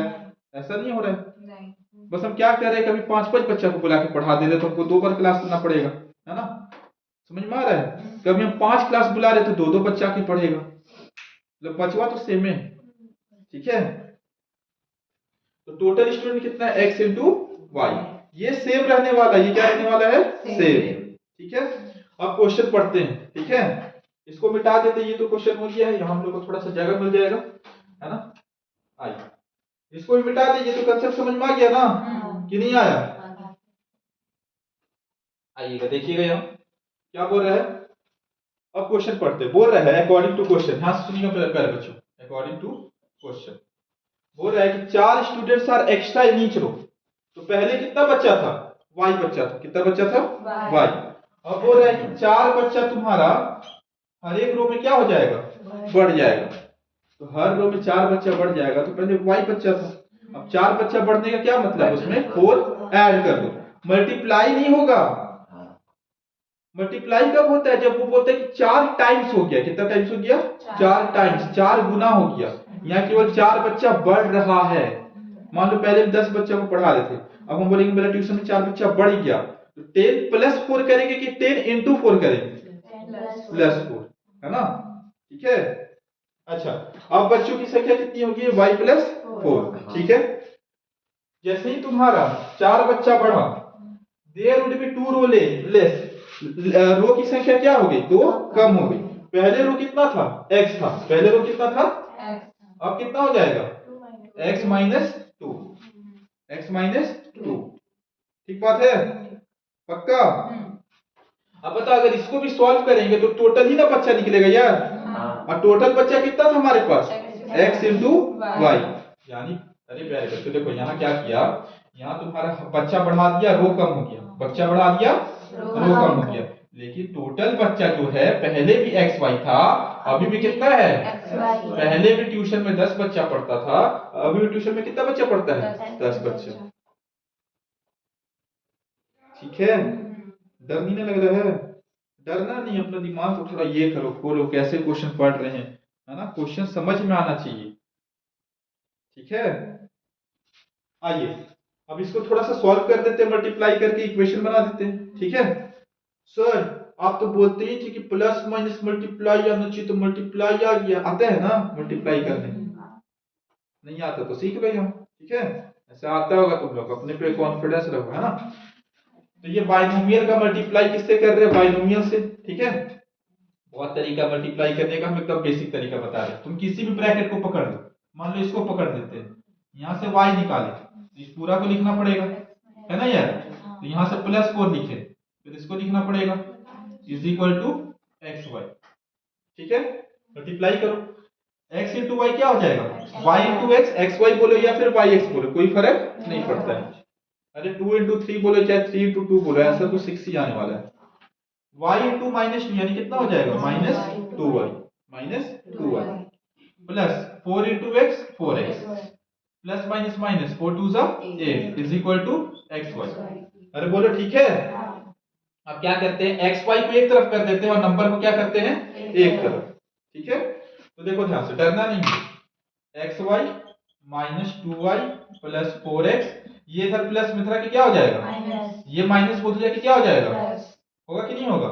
A: ऐसा नहीं हो रहा है। बस हम क्या कर रहे हैं, कभी 5-5 बच्चा को बुला के पढ़ा दे रहे तो हमको 2 बार क्लास करना पड़ेगा, है ना। समझ में आ रहा है। कभी हम 5 क्लास बुला रहे तो 2-2 बच्चा की पढ़ेगा, मतलब बचवा तो सेम है। ठीक है, तो टोटल स्टूडेंट कितना है, x इंटू वाई। ये सेम रहने वाला, ये क्या रहने वाला है, सेम। ठीक है, अब क्वेश्चन पढ़ते हैं। ठीक है, इसको मिटा देते, ये तो क्वेश्चन हो गया है, यहाँ हम लोग को थोड़ा सा जगह मिल जाएगा, है ना। आइए इसको भी मिटा दीजिए, तो कंसेप्ट समझ में आ गया ना कि नहीं आया। आइएगा देखिएगा यहाँ क्या बोल रहा है। अब क्वेश्चन पढ़ते, बोल रहा है अकॉर्डिंग टू क्वेश्चन, हाँ सुनिएगा पहले बच्चों, अकॉर्डिंग टू क्वेश्चन बोल रहा है कि 4 students are extra in each row. तो पहले कितना बच्चा था, y बच्चा था, कितना बच्चा था, y। अब बोल रहा है कि 4 बच्चा तुम्हारा हर एक रो में क्या हो जाएगा, बढ़ जाएगा। तो हर रो में 4 बच्चा बढ़ जाएगा, तो पहले y बच्चा था। अब 4 बच्चा बढ़ने का क्या मतलब, उसमें 4 ऐड कर दो, मल्टीप्लाई नहीं होगा। मल्टीप्लाई कब होता है, जब वो बोलता है कि 4 टाइम्स हो गया, कितना टाइम्स हो गया, 4 टाइम्स, 4 गुना हो गया। यहाँ केवल 4 बच्चा बढ़ रहा है। मान लो पहले हम 10 बच्चा को पढ़ा रहे थे, अब हम बोलेंगे मेरा ट्यूशन में 4 बच्चा बढ़ गया, तो 10 प्लस 4 करेंगे कि 10 इंटू 4 करेंगे, प्लस 4, है ना। ठीक है, अच्छा अब बच्चों की संख्या कितनी होगी, y प्लस 4। ठीक है, जैसे ही तुम्हारा 4 बच्चा बढ़ा, there would be 2 row less, row की संख्या क्या हो गई, 2 कम हो गई। पहले रो कितना था, x था, पहले रो कितना था, अब कितना हो जाएगा, x माइनस 2, x माइनस 2। ठीक बात है, पक्का। अब बता, अगर इसको भी सॉल्व करेंगे तो टोटल ही ना बच्चा निकलेगा यार, और टोटल बच्चा कितना था हमारे पास, x इंटू वाई। यानी अरे प्यारे बच्चों देखो यहाँ क्या किया, यहाँ तुम्हारा बच्चा बढ़ा दिया, रो कम हो गया, बच्चा बढ़ा दिया, रो कम हो गया, लेकिन टोटल बच्चा जो है पहले भी एक्स वाई था, अभी भी कितना है, पहले भी ट्यूशन में 10 बच्चा पढ़ता था, अभी भी ट्यूशन में कितना बच्चा पढ़ता है, 10 बच्चा। ठीक है, डर नहीं ना लग रहा है? डरना नहीं, अपना दिमाग को थोड़ा ये करो, खोलो, कैसे क्वेश्चन पढ़ रहे हैं, है ना, क्वेश्चन समझ में आना चाहिए। ठीक है, आइए अब इसको थोड़ा सा सॉल्व कर देते हैं, मल्टीप्लाई करके इक्वेशन बना देते हैं। ठीक है सर, आप तो बोलते ही थे कि प्लस माइनस मल्टीप्लाई आना चाहिए, तो मल्टीप्लाई आ गया, आता है ना मल्टीप्लाई करने? नहीं आता तो सीख रहे हो। ठीक है, ऐसा आता होगा तुम लोग, अपने पे कॉन्फिडेंस रखो, है ना। तो ये बाइनोमियल का मल्टीप्लाई किससे कर रहे हैं? बाइनोमियल से। ठीक है, बहुत तरीका मल्टीप्लाई करने का, हम एकदम बेसिक तरीका बता रहे हैं। तुम किसी भी ब्रैकेट को पकड़ लो, मान लो इसको पकड़ लेते हैं, यहाँ से y निकाले, तो इस पूरा को लिखना पड़ेगा, है ना यार। तो यहाँ से +4 लिखे, फिर इसको लिखना पड़ेगा is equal to x y. ठीक है, मल्टीप्लाई करो, x इंटू वाई क्या हो जाएगा? y into x, x y बोलो या फिर y x बोलो, कोई फर्क नहीं पड़ता है। अरे 2 इंटू 3 बोलो चाहे 3 इंटू 2 बोलो, ऐसा तो 6 ही आने वाला है। y इंटू -2 यानी कितना हो जाएगा? -2y, -2y plus 4 into x 4x plus minus minus 4 टू जा 8 is equal to x y. अरे बोलो ठीक है। अब क्या करते हैं, एक्स वाई को एक तरफ कर देते हैं और नंबर को क्या करते हैं? एक तरफ। ठीक है, तो देखो ध्यान से, डरना नहीं है। X Y -2y plus 4x, ये इधर प्लस में था कि क्या हो जाएगा? ये माइनस बोल दिया कि क्या हो जाएगा? होगा कि नहीं होगा?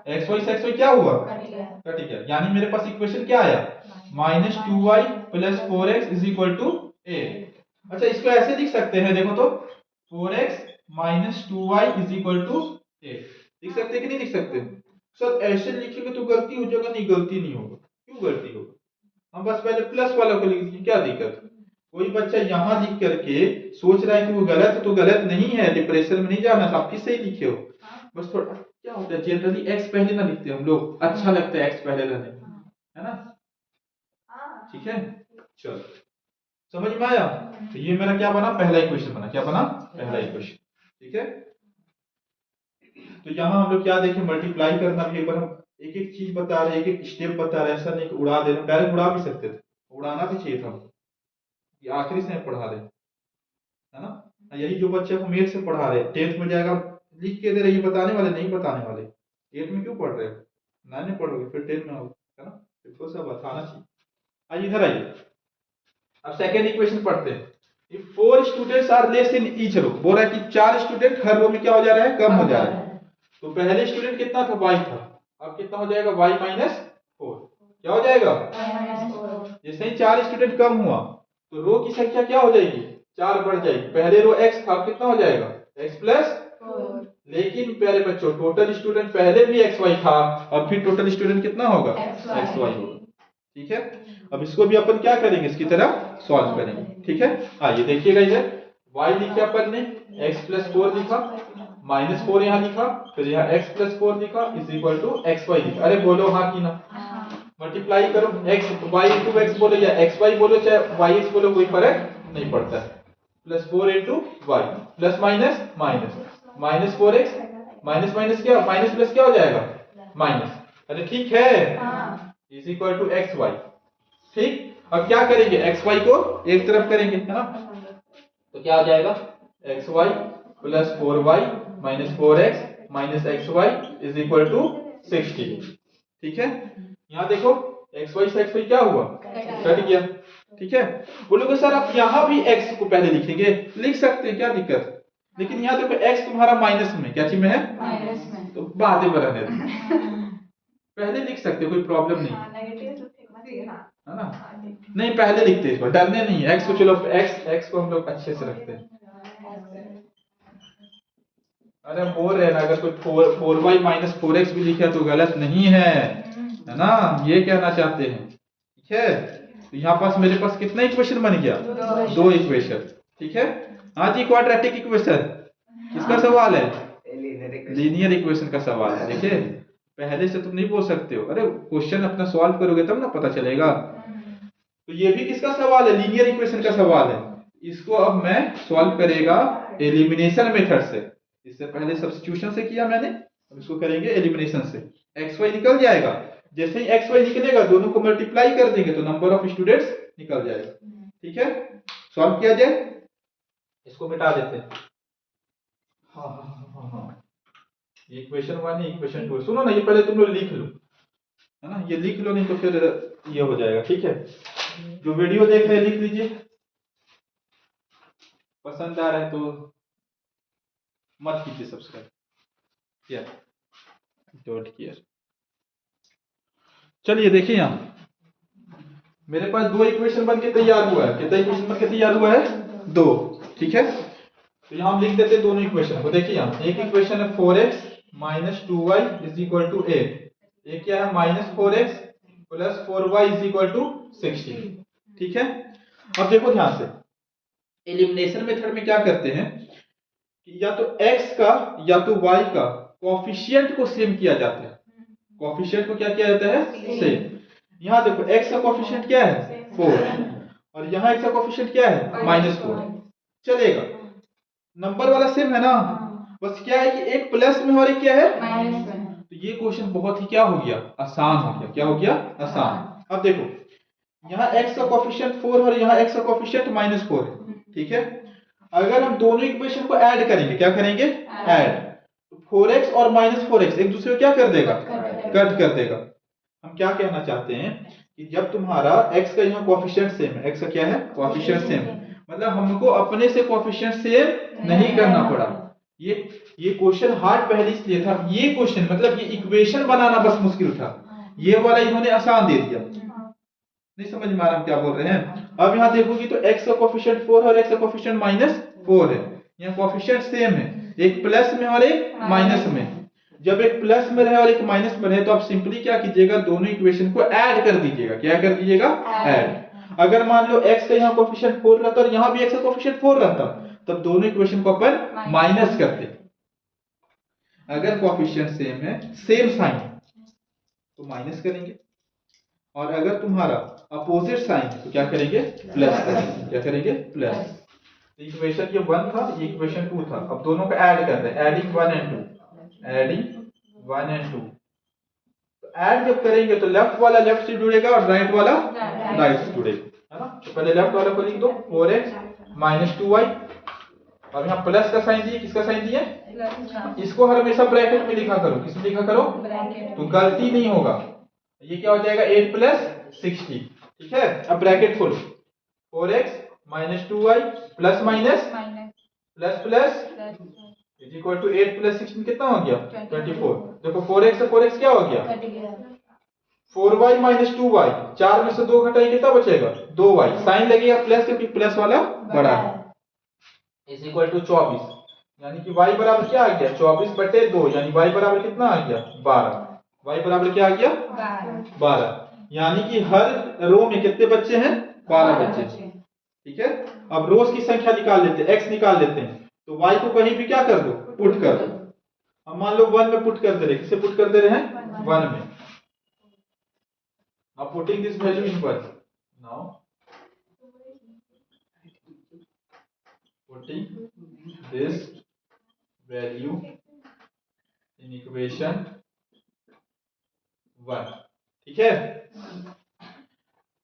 A: एक्स वाई से एक्स वाई क्या हुआ? कट गया, यानी मेरे पास इक्वेशन क्या आया? -2y plus 4x is equal to 8। अच्छा, इसको ऐसे लिख सकते हैं, देखो तो 4x minus 2y is equal to 8 लिख सकते हैं कि नहीं लिख सकते? सर ऐसे लिखेंगे तो गलती हो जाएगा। नहीं, गलती नहीं होगा। क्यों गलती होगा? हम बस पहले प्लस वाला को लिख दिए, क्या दिक्कत? कोई बच्चा यहाँ लिख करके सोच रहा है कि वो गलत है, तो गलत नहीं है, डिप्रेशन में नहीं जाना, आप किस से ही लिखे हो। बस थोड़ा क्या होता है, जनरली एक्स पहले ना लिखते हम लोग, अच्छा लगता है एक्स पहले रहने, है ना। ठीक है, चलो समझ में आया। तो ये मेरा क्या बना? पहला इक्वेशन बना। क्या बना? पहला इक्वेशन। ठीक है, तो यहाँ हम लोग क्या देखें, मल्टीप्लाई करना भी एक बार हम एक एक चीज बता रहे हैं, एक एक स्टेप बता रहे हैं, ऐसा नहीं कि उड़ा दे रहे। डायरेक्ट उड़ा भी सकते थे, उड़ाना भी चाहिए था, ये आखिरी से पढ़ा रहे, है ना। यही जो बच्चे को मेथ से पढ़ा रहे, 10th में जाएगा लिख के दे रहे, ये बताने वाले नहीं बताने वाले। 8th में क्यों पढ़ रहे हो? 9 में पढ़ोगे फिर 10 में आओगे, है ना। तो सब बताना चाहिए। आइए इधर आइए, अब सेकेंड इक्वेशन पढ़ते हैं। If 4 students are less in each row, बोल रहा है कि 4 स्टूडेंट हर रो में क्या हो जा रहा है? कम हो जा रहा है। तो पहले स्टूडेंट कितना था? y था, अब कितना हो जाएगा? y minus 4। क्या हो जाएगा? जैसे ही 4 स्टूडेंट कम हुआ तो रो की संख्या क्या हो जाएगी? 4 बढ़ जाएगी। पहले रो x था, कितना हो जाएगा? x plus 4। लेकिन प्यारे बच्चों, टोटल स्टूडेंट पहले भी xy था, और फिर टोटल स्टूडेंट कितना होगा? xy होगा। ठीक है, अब इसको भी अपन क्या करेंगे? इसकी तरह सॉल्व करेंगे। ठीक है, आइए देखिएगा, इधर y लिखे अपन ने, x प्लस 4 लिखा, -4 यहाँ लिखा, फिर यहाँ x प्लस 4 लिखा इज इक्वल टू xy लिखा। अरे बोलो हाँ कि ना। मल्टीप्लाई करो, x y इंटू एक्स बोलो या xy बोलो चाहे yx बोलो, कोई फर्क नहीं पड़ता है। +4 into y, plus minus minus, -4x minus minus क्या, माइनस प्लस क्या हो जाएगा? माइनस। अरे ठीक है, is equal to x y. ठीक, अब क्या करेंगे? एक्स वाई को एक तरफ करेंगे, है ना। तो क्या आ जाएगा? X y plus 4y minus 4x minus x y is equal to 60। ठीक है, यहाँ देखो एक्स वाई से एक्स वाई क्या हुआ? कट गया। ठीक है, बोलोगे सर आप यहाँ भी x को पहले लिखेंगे, लिख सकते हैं, क्या दिक्कत? लेकिन यहाँ देखो x तुम्हारा माइनस में, क्या चीज में है? माइनस में, तो बातें रहने दो, पहले लिख सकते हो, कोई प्रॉब्लम नहीं है ना। नहीं पहले लिखते हैं, इस बार डरने नहीं है। x को चलो, x को हम लोग अच्छे से रखते हैं। अरे हम बोल रहे हैं ना, अगर कोई 4y माइनस 4x भी लिखा तो गलत नहीं है ना, ये कहना चाहते हैं। ठीक है, तो यहाँ पास मेरे पास कितना इक्वेशन बन गया? 2 इक्वेशन। ठीक है, हाँ जी, क्वाड्रेटिक इक्वेशन किसका सवाल है? लीनियर इक्वेशन का सवाल है। देखिए पहले से तुम नहीं बोल सकते हो, अरे क्वेश्चन अपना सॉल्व करोगे तब ना पता चलेगा। तो ये भी किसका सवाल है? लीनियर इक्वेशन का सवाल है। इसको अब मैं सॉल्व करेगा एलिमिनेशन मेथड से। इससे पहले सब्स्टिट्यूशन से किया मैंने, अब इसको करेंगे एलिमिनेशन से। एक्स वाई निकल जाएगा, जैसे ही एक्स वाई निकलेगा दोनों को मल्टीप्लाई कर देंगे तो नंबर ऑफ स्टूडेंट्स निकल जाएगा। ठीक है, सॉल्व किया जाए, इसको मिटा देते हैं। हाँ हाँ हाँ हाँ, इक्वेशन 1 है, इक्वेशन 2। सुनो ना, ये पहले तुम लोग लिख लो, है ना, ये लिख लो, नहीं तो फिर ये हो जाएगा। ठीक है, जो वीडियो देख रहे हैं लिख लीजिए, पसंद आ रहा है तो मत कीजिए सब्सक्राइब, क्या डोंट केयर। चलिए देखिए, यहाँ मेरे पास दो इक्वेशन बन के तैयार हुआ है। कितना इक्वेशन बन के तैयार हुआ है? दो। ठीक है, तो यहाँ हम लिख देते हैं दोनों इक्वेशन को। देखिए यहाँ एक इक्वेशन है 4x minus 2y is equal to 8। एक क्या है? Minus 4x plus 4y is equal to 16। ठीक है, अब देखो ध्यान से, एलिमिनेशन मेथड में क्या करते हैं कि या तो x का या तो y का कोएफिशिएंट को सेम किया जाता है। कोएफिशिएंट को क्या किया जाता है? सेम। यहाँ देखो x का कोएफिशिएंट क्या है? 4, और यहाँ x का कोएफिशिएंट क्या है? -4। चलेगा, नंबर वाला सेम है ना, बस क्या है कि एक प्लस में और एक क्या है? माइनस में। तो ये क्वेश्चन बहुत ही क्या हो गया? आसान हो गया। क्या हो गया? आसान। अब देखो, यहाँ x का कोएफिशिएंट 4 और यहाँ x का कोएफिशिएंट -4 है। ठीक है, अगर हम दोनों इक्वेशन को ऐड करेंगे, क्या करेंगे? ऐड, तो 4x और -4x एक दूसरे को क्या कर देगा? कट कर देगा। हम क्या कहना चाहते हैं कि जब तुम्हारा x का यहाँ कोएफिशिएंट सेम है, x का क्या है? कोएफिशिएंट सेम है, मतलब हमको अपने से कोएफिशिएंट सेम नहीं करना पड़ा। ये क्वेश्चन हार्ड पहले इसलिए था, ये क्वेश्चन मतलब ये इक्वेशन बनाना बस मुश्किल था, ये वाला इन्होंने आसान दे दिया। नहीं समझ में आ रहा हम क्या बोल रहे हैं? अब यहाँ देखोगी तो x का कोएफिशिएंट 4 और x का कोएफिशिएंट -4 है। यहाँ कोएफिशिएंट सेम है, एक प्लस में और एक माइनस में। जब एक प्लस में रहे और एक माइनस में रहे तो आप सिंपली क्या कीजिएगा? दोनों इक्वेशन को ऐड कर दीजिएगा। क्या कर दीजिएगा? ऐड। अगर मान लो x का यहाँ कोएफिशिएंट 4 रहता और यहाँ भी x का कोएफिशिएंट 4 रहता, तब दोनों इक्वेशन को अपन माइनस करते। अगर कोएफिशिएंट सेम है, सेम साइन, तो माइनस करेंगे, और अगर तुम्हारा अपोजिट साइन तो क्या करेंगे? प्लस करेंगे। क्या करेंगे? प्लस। तो इक्वेशन ये 1 था, ये इक्वेशन 2 था, अब दोनों को ऐड कर रहे हैं, एडिंग 1 एंड 2, एडिंग 1 एंड 2। तो ऐड जब करेंगे तो लेफ्ट वाला लेफ्ट से जुड़ेगा और राइट वाला राइट से जुड़ेगा, है ना। तो पहले लेफ्ट वाला को लिख दो, 4x - 2y। अब यहाँ प्लस का साइन दिए, किसका साइन दिए? इसको हर हमेशा ब्रैकेट में लिखा करो। किसमें लिखा करो? तो गलती नहीं होगा। ये क्या हो जाएगा? 8 + 60। ठीक है, अब ब्रैकेट खोलो, 4x - 2y plus minus plus plus is equal to 8 + 16 कितना हो गया? 24। देखो 4x से 4x क्या हो गया? 4y - 2y, 4 में से 2 घटाइए कितना बचेगा? 2y। साइन लगेगा प्लस क्योंकि प्लस वाला बड़ा है, इज इक्वल टू 24। यानी कि y बराबर क्या आ गया? 24/2, यानी y बराबर कितना आ गया? 12। y बराबर क्या आ गया? 12। यानी कि हर रो में कितने बच्चे हैं? 12 बच्चे। ठीक है, अब रोज की संख्या निकाल लेते हैं, x निकाल लेते हैं, तो y को कहीं भी क्या कर दो? पुट कर दो। अब मान लो 1 में पुट कर दे रहे, किसे पुट कर दे रहे हैं? 1 में। अब putting this value in 1, now putting this value in equation 1। ठीक है,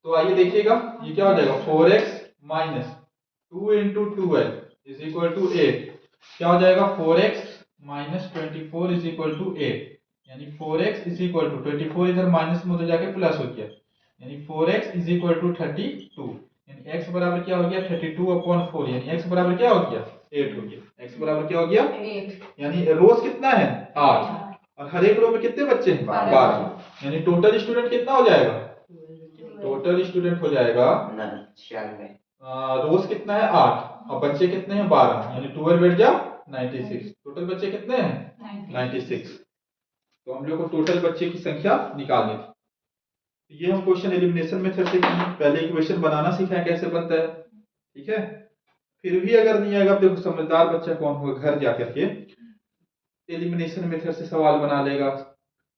A: तो आइए देखिएगा ये क्या हो जाएगा? 4x - 2 × 12 is equal to 8। क्या हो जाएगा? 4x - 24 इज इक्वल टू 8, यानी 4x इज इक्वल टू 24 इधर माइनस में उधर जाके प्लस हो गया, यानी 4x इज इक्वल टू 32, यानी x बराबर क्या हो गया? 32/4, यानी x बराबर क्या हो गया? 8 हो गया। x बराबर क्या हो गया? 8। यानी रोज कितना है? 8, और हर एक रो में कितने बच्चे हैं? 12। यानी टोटल स्टूडेंट कितना हो जाएगा? टोटल स्टूडेंट हो जाएगा
B: 96।
A: रोज कितना है? 8, और बच्चे कितने हैं? 12, यानी 12 बैठ जा 96। टोटल बच्चे कितने हैं? 96। तो हम लोग को टोटल बच्चे की संख्या निकालनी थी। ये हम क्वेश्चन एलिमिनेशन मेथड से किए, पहले इक्वेशन बनाना सीखा है कैसे बनता है। ठीक है, फिर भी अगर नहीं आएगा, देखो समझदार बच्चा कौन होगा, घर जाकर के एलिमिनेशन मेथड से सवाल बना लेगा,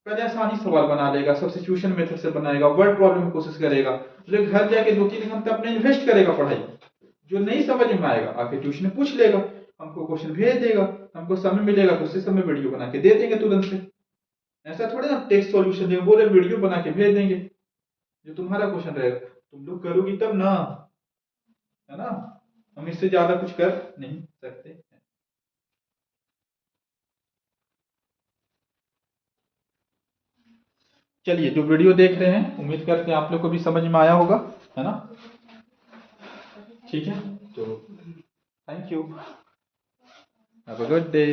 A: पहले आसानी सवाल बना लेगा, सब्स्टिट्यूशन मेथड से बनाएगा, वर्ड प्रॉब्लम की कोशिश करेगा, फिर घर जाके 2-3 घंटे अपने इन्वेस्ट करेगा पढ़ाई। जो नहीं समझ में आएगा आके ट्यूशन में पूछ लेगा, हमको क्वेश्चन भेज देगा, हमको समय मिलेगा तो उसी समय वीडियो बना के दे देंगे तुरंत से। ऐसा थोड़ी ना टेक्स्ट सॉल्यूशन देंगे, बोले वीडियो बना के भेज देंगे। जो तुम्हारा क्वेश्चन रहेगा तुम लोग करोगी तब ना, है ना। हम इससे ज्यादा कुछ कर नहीं सकते। चलिए, जो वीडियो देख रहे हैं उम्मीद करते हैं आप लोग को भी समझ में आया होगा, है ना? ठीक है, तो thank you, have a good day.